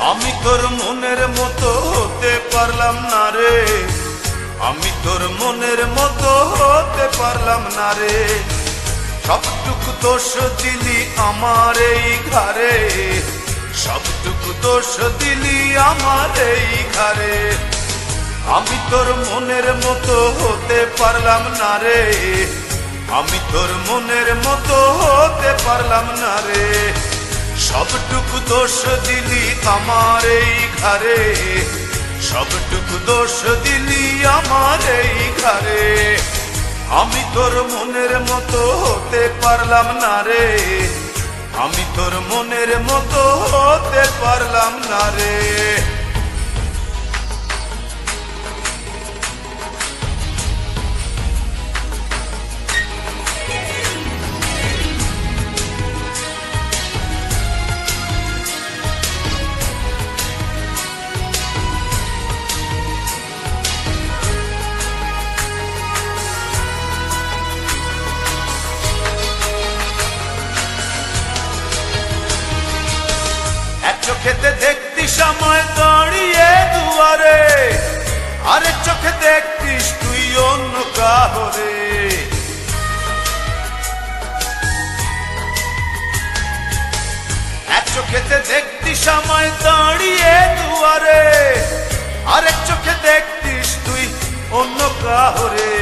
আমি তোর মনের মতো হতে পারলাম না রে, আমি তোর মনের মতো হতে পারলাম না রে। সবটুকু দোষ দিলি আমার এই ঘরে, সবটুকু দোষ দিলি আমার এই ঘরে। আমি তোর মনের মতো হতে পারলাম না রে, আমি তোর মনের মতো হতে পারলাম না রে। সবটুকু দোষ দিলি আমার এই ঘরে, সবটুকু দোষ দিলি আমার এই ঘরে। আমি তোর মনের মতো হতে পারলাম না রে, আমি তোর মনের মতো হতে পারলাম না রে। চোখেতে দেখতিস আমায় দাঁড়িয়ে দুয়ারে, আরেক চোখে দেখতিস তুই অন্য কাহরে। এক চোখেতে দেখতিস আমায় দাঁড়িয়ে দুয়ারে, আরেক চোখে দেখতিস তুই অন্য কাহরে।